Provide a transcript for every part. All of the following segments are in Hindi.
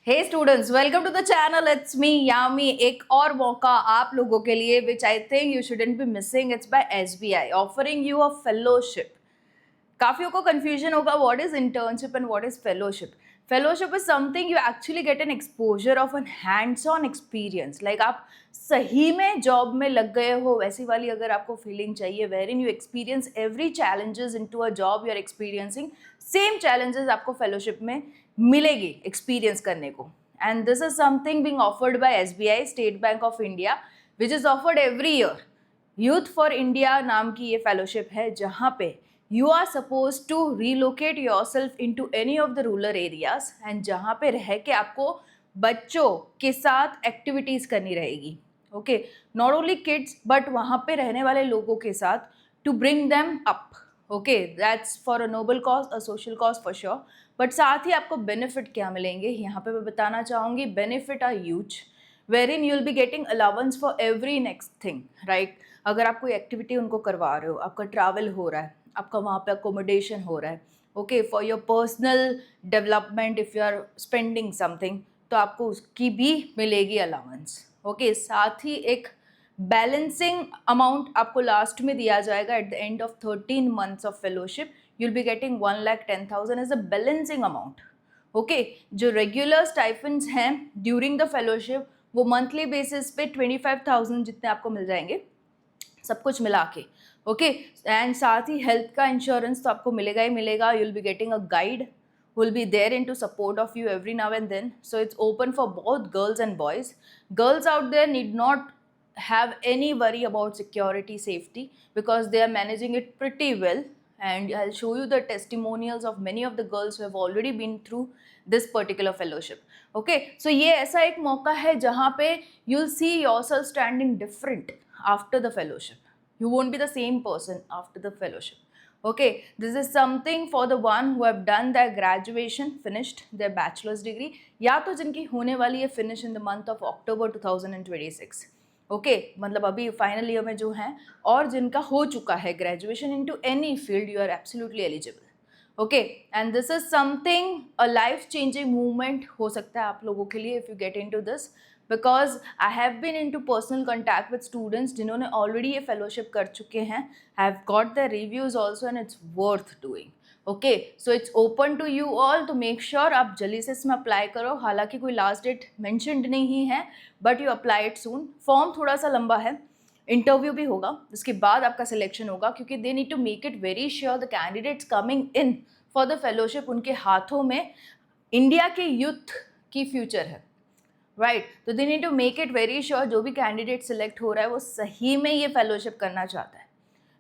Hey students, welcome to the channel. It's me Yami. एक और मौका आप लोगों के लिए which I think you shouldn't be missing. It's by SBI offering you a fellowship. काफियों को कंफ्यूजन होगा what is internship and what is fellowship. Fellowship is something you actually get an exposure of an hands on experience. Like आप सही में जॉब में लग गए हो, वैसी वाली अगर आपको फीलिंग चाहिए, where in you experience every challenges into a job you are experiencing, same challenges आपको फेलोशिप में मिलेगी एक्सपीरियंस करने को। And this is something being offered by SBI, State Bank of India, which is offered every year. Youth for India नाम की ये फेलोशिप है, जहाँ पे you are supposed to relocate yourself into any of the rural areas and जहाँ पे रह के आपको बच्चों के साथ एक्टिविटीज़ करनी रहेगी। Okay, not only kids but वहाँ पे रहने वाले लोगों के साथ to bring them up. Okay, that's for a noble cause, a social cause for sure. But साथ ही आपको बेनिफिट क्या मिलेंगे यहाँ पे मैं बताना चाहूँगी। Benefit are huge, wherein you will be getting allowance for every next thing, right? अगर आप कोई एक्टिविटी उनको करवा रहे हो, आपका ट्रैवल हो रहा है, आपका वहाँ पे अकोमोडेशन हो रहा है, okay, for your personal development, if you are spending something, तो आपको उसकी भी मिलेगी अलाउंस। ओके, साथ ही एक बैलेंसिंग अमाउंट आपको लास्ट में दिया जाएगा at the end of 13 months of fellowship. You will be getting 1,10,000 as a balancing amount. Okay, जो रेगुलर स्टाइफंड्स हैं ड्यूरिंग द फेलोशिप वो मंथली बेसिस पे 25,000 जितने आपको मिल जाएंगे, सब कुछ मिला के। ओके, एंड साथ ही हेल्थ का इंश्योरेंस तो आपको मिलेगा ही मिलेगा। You will be getting a guide who will be there into support of you every now and then. So it's open for both girls and boys. Girls out there need not have any worry about security safety because they are managing it pretty well, and I'll show you the testimonials of many of the girls who have already been through this particular fellowship. Okay, so ये ऐसा एक मौका है जहाँ पे you'll see yourself standing different after the fellowship. You won't be the same person after the fellowship. Okay, this is something for the one who have done their graduation, finished their bachelor's degree, या तो जिनकी होने वाली है finish in the month of October 2026. Okay, मतलब अभी फाइनल ईयर में जो हैं, और जिनका हो चुका है graduation into any field, you are absolutely eligible. Okay, and this is something a life changing movement हो सकता है आप लोगों के लिए if you get into this, because I have been into personal contact with students जिन्होंने ऑलरेडी ये फेलोशिप कर चुके हैं, have got the reviews also, and it's worth doing. Okay, so it's open to you all, तो मेक श्योर आप जल्दी से इसमें अप्लाई करो। हालांकि कोई लास्ट डेट मैंशनड नहीं है, but you apply it soon. Form थोड़ा सा लंबा है, इंटरव्यू भी होगा, उसके बाद आपका सिलेक्शन होगा, क्योंकि they need to make it very sure the candidates coming in for the fellowship, उनके हाथों में इंडिया के यूथ की फ्यूचर है, राइट? तो they need to make it very sure जो भी कैंडिडेट सिलेक्ट हो रहा है वो सही में ये फेलोशिप करना चाहता है,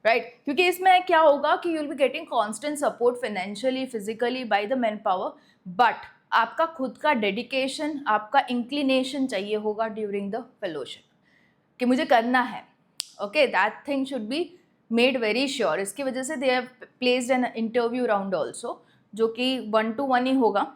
राइट? क्योंकि इसमें क्या होगा कि you will be getting constant support financially, physically by the man power, but आपका खुद का डेडिकेशन, आपका इंक्लिनेशन चाहिए होगा ड्यूरिंग द फेलोशिप कि मुझे करना है। Okay, that thing should be made very sure. इसकी वजह से they have placed an interview round also, जो कि 1-to-1 ही होगा,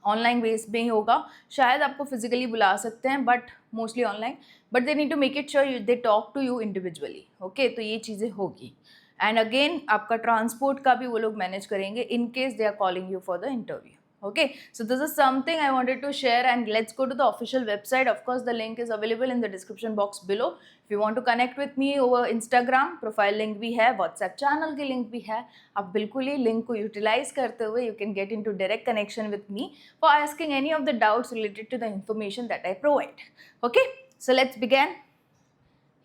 ऑनलाइन बेस में ही होगा। शायद आपको फिजिकली बुला सकते हैं but mostly online, but they need to make it sure they talk to you individually. Okay, तो ये चीज़ें होगी। एंड अगेन आपका ट्रांसपोर्ट का भी वो लोग मैनेज करेंगे in case they are calling you for the interview. Okay, so this is something I wanted to share, and let's go to the official website. Of course, the link is available in the description box below. If you want to connect with me over Instagram, profile link भी है, WhatsApp channel की link भी है। आप बिल्कुल ही link को utilize करते हुए you can get into direct connection with me for asking any of the doubts related to the information that I provide. Okay, so let's begin.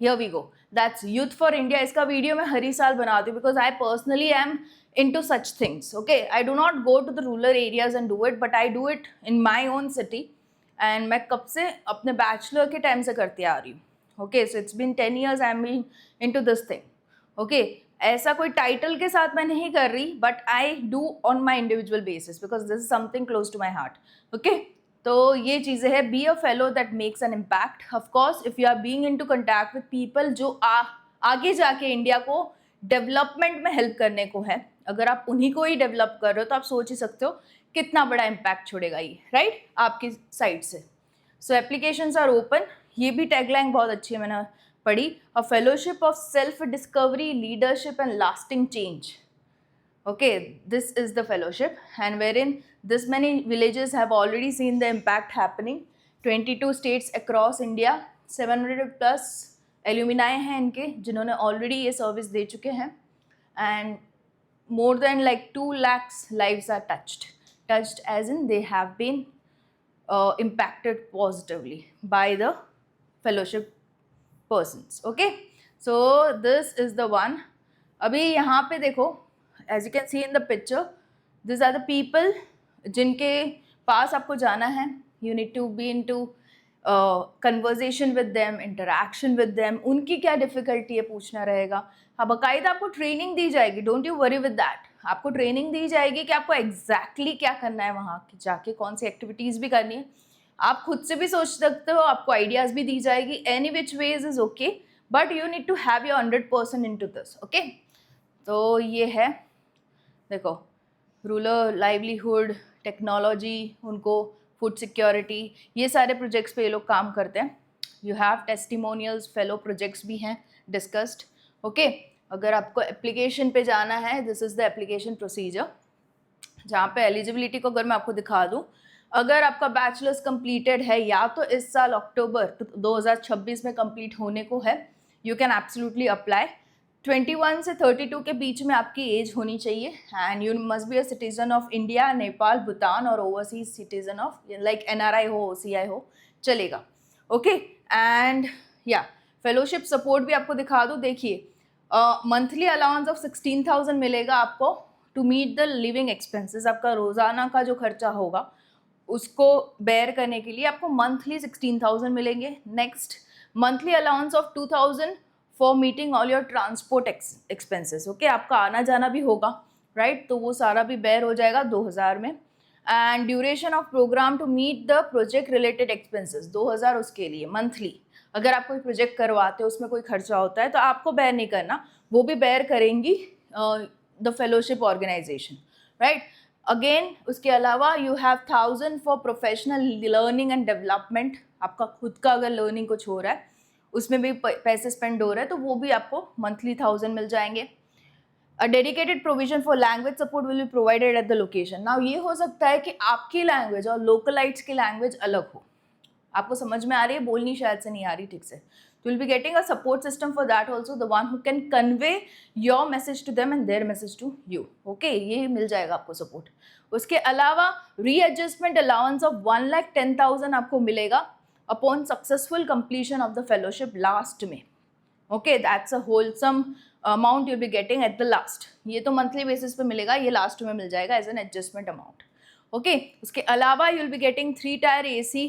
Here we go. That's Youth for India. इसका वीडियो मैं हर ही साल बनाती हूँ because I personally am into such things. Okay, I do not go to the rural areas and do it, but I do it in my own city. And मैं कब से अपने बैचलर के टाइम से करती आ रही हूँ. Okay, so it's been 10 years I'm been into this thing. Okay, ऐसा कोई टाइटल के साथ मैं नहीं कर रही, but I do on my individual basis because this is something close to my heart. Okay, तो ये चीज़ें हैं। Be a fellow that makes an impact. Of course if you are being into contact with people जो आगे जाके इंडिया को डेवलपमेंट में हेल्प करने को है, अगर आप उन्हीं को ही डेवलप कर रहे हो तो आप सोच ही सकते हो कितना बड़ा इम्पैक्ट छोड़ेगा ये, राइट, आपकी साइड से। सो एप्लीकेशंस आर ओपन। ये भी टैगलाइन बहुत अच्छी है, मैंने पढ़ी, a fellowship of self discovery, leadership and lasting change. Okay, this is the fellowship, and wherein This many villages have already seen the impact happening. 22 states across India, 700 plus alumni हैं इनके जिन्होंने already ये service दे चुके हैं, and more than like 2 lakhs lives are touched as in they have been impacted positively by the fellowship persons. Okay, so this is the one. अभी यहाँ पे देखो, as you can see in the picture, these are the people जिनके पास आपको जाना है. You need to be into conversation with them, interaction with them. उनकी क्या difficulty है पूछना रहेगा. हाँ, बाकायदा आपको ट्रेनिंग दी जाएगी. Don't you worry with that. आपको ट्रेनिंग दी जाएगी कि आपको exactly क्या करना है वहाँ जाके, कौन सी एक्टिविटीज़ भी करनी है. आप खुद से भी सोच सकते हो, आपको आइडियाज़ भी दी जाएगी. Any which ways is okay, but you need to have your 100% into this. Okay, तो ये है, देखो, रूरल लाइवलीहुड, टेक्नोलॉजी, उनको फूड सिक्योरिटी, ये सारे प्रोजेक्ट्स पे ये लोग काम करते हैं. You have testimonials, fellow projects भी हैं डिस्कस्ड. ओके, अगर आपको एप्लीकेशन पे जाना है, this is the application procedure, जहाँ पे एलिजिबिलिटी को अगर मैं आपको दिखा दूँ, अगर आपका बैचलर्स कंप्लीटेड है या तो इस साल अक्टूबर 2026 में कंप्लीट होने को है, यू कैन एब्सोल्युटली अप्लाई. 21 से 32 के बीच में आपकी एज होनी चाहिए, and you must be a citizen of India, Nepal, Bhutan और overseas citizen of like NRI हो, OCI हो, चलेगा. ओके, एंड या फेलोशिप सपोर्ट भी आपको दिखा दूँ. देखिए, मंथली अलाउंस ऑफ 16,000 मिलेगा आपको to meet the living expenses. आपका रोज़ाना का जो खर्चा होगा उसको बेयर करने के लिए आपको मंथली 16,000 मिलेंगे. Next, monthly allowance of 2,000 for meeting all your transport expenses. Okay, आपका आना जाना भी होगा, राइट, तो वो सारा भी बेयर हो जाएगा 2,000 में. And duration of programme to meet the project related expenses 2,000 उसके लिए मंथली. अगर आप कोई प्रोजेक्ट करवाते हो, उसमें कोई खर्चा होता है तो आपको बेयर नहीं करना, वो भी बेयर करेंगी the fellowship organisation, right. Again उसके अलावा you have 1,000 for professional learning and development. आपका खुद का अगर लर्निंग कुछ हो रहा है, उसमें भी पैसे स्पेंड हो रहे हैं, तो वो भी आपको मंथली 1,000 मिल जाएंगे. A dedicated provision for language support will be provided at the location. Now ये हो सकता है कि आपकी लैंग्वेज और लोकलाइट्स की लैंग्वेज अलग हो. आपको समझ में आ रही है, बोलनी शायद से नहीं आ रही ठीक से. You will be getting a support system for that also, the one who can convey your message to them and their message to you. Okay, ये मिल जाएगा आपको सपोर्ट. उसके अलावा रीएडजस्टमेंट अलाउंस ऑफ 1,10,000 आपको मिलेगा upon successful completion of the fellowship last में. Okay, that's a wholesome amount you'll be getting at the last. ये तो मंथली बेसिस पे मिलेगा, ये लास्ट में मिल जाएगा as an adjustment amount. Okay, उसके अलावा you will be getting 3 tier AC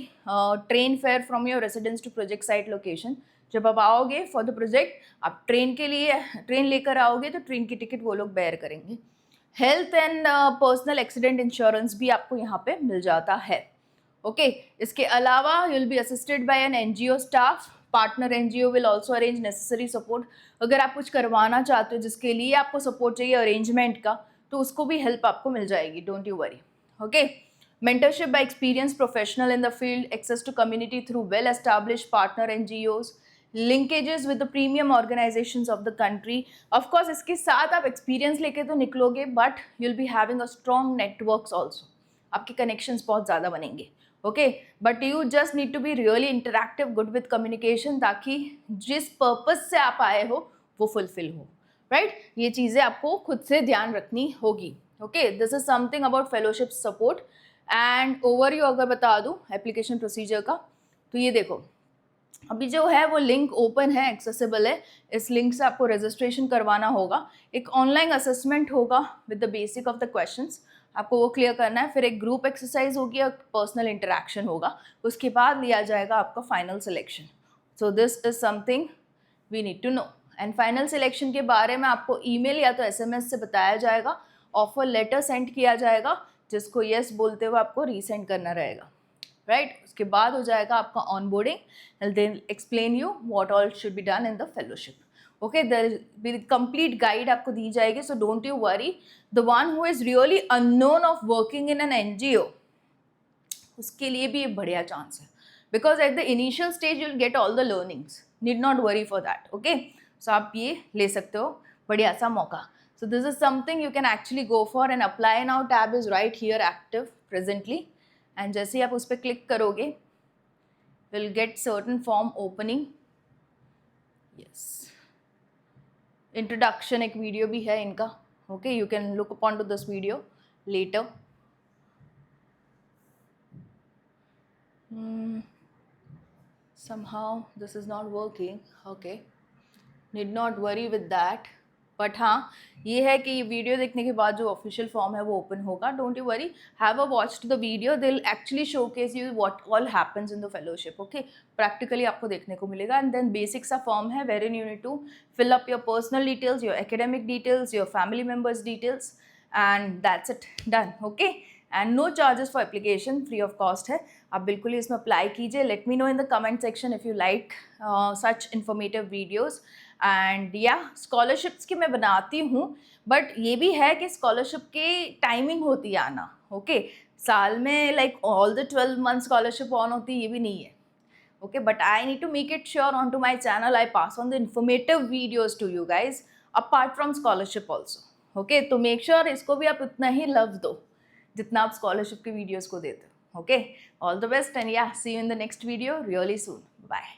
train fare from your residence to project site location. जब आप आओगे फॉर द प्रोजेक्ट, आप ट्रेन लेकर आओगे तो ट्रेन की टिकट वो लोग बेयर करेंगे. Health and personal accident insurance भी आपको यहाँ पे मिल जाता है. ओके, इसके अलावा you will be assisted by an NGO staff. Partner NGO will also arrange necessary support. अगर आप कुछ करवाना चाहते हो जिसके लिए आपको सपोर्ट चाहिए अरेंजमेंट का, तो उसको भी हेल्प आपको मिल जाएगी. Don't you worry. Okay, mentorship by experienced professional in the field, access to community through well established partner NGOs, linkages with the premium organizations of the country. Of course, इसके साथ आप experience लेके तो निकलोगे, but you'll be having a strong networks also. आपके connections बहुत ज़्यादा बनेंगे. Okay, but you just need to be really interactive, good with communication, ताकि जिस purpose से आप आए हो वो fulfill हो, right? ये चीज़ें आपको खुद से ध्यान रखनी होगी. Okay, this is something about fellowship support. And overview अगर बता दूँ एप्लीकेशन प्रोसीजर का, तो ये देखो, अभी जो है वो लिंक ओपन है, एक्सेसिबल है. इस लिंक से आपको रजिस्ट्रेशन करवाना होगा. एक ऑनलाइन असेसमेंट होगा with the basic of the questions, आपको वो क्लियर करना है. फिर एक ग्रुप एक्सरसाइज होगी और पर्सनल इंटरेक्शन होगा. उसके बाद लिया जाएगा आपका final selection. So this is something we need to know. And final selection के बारे में आपको ईमेल या तो SMS से बताया जाएगा. ऑफर लेटर सेंड किया जाएगा, जिसको येस बोलते हुए आपको रीसेंड करना रहेगा, राइट. उसके बाद हो जाएगा आपका onboarding and then explain you what all should be done in the fellowship. Okay, there will complete guide आपको दी जाएगी. So don't you worry. The one who is really unknown of working in an NGO, उसके लिए भी ये बढ़िया चांस है, because at the initial stage you will get all the learnings. Need not worry for that. Okay, so आप ये ले सकते हो, बढ़िया सा मौका. So this is something you can actually go for and apply now. Tab is right here active. Presently, and जैसे ही आप उस पर क्लिक करोगे will get certain form opening. Yes, introduction एक वीडियो भी है इनका. Okay, you can look upon to this video later. somehow this is not working. Okay, need not worry with that. But हाँ, ये है कि वीडियो देखने के बाद जो ऑफिशियल फॉर्म है वो ओपन होगा. Don't you worry, have a watch the video, they will actually showcase you what all happens in the fellowship. Okay, practically आपको देखने को मिलेगा. एंड देन बेसिक सा फॉर्म है where in you need to fill up your personal details, your academic details, your family members details, and that's it, done. Okay, and no charges for application, free of cost है. आप बिल्कुल ही इसमें अप्लाई कीजिए. Let me know in the comment section if you like such informative videos. And या स्कॉलरशिप्स की मैं बनाती हूँ, बट ये भी है कि स्कॉलरशिप की टाइमिंग होती है आना. ओके, साल में like all the 12 month scholarship on होती है, ये भी नहीं है. Okay, but I need to make it sure on to my channel I pass on the informative videos to you guys apart from scholarship also. Okay, तो मेक श्योर इसको भी आप उतना ही लव दो जितना आप स्कॉलरशिप के वीडियोज़ को देते हो. Okay, all the best, and या see you in the next video really soon. Bye.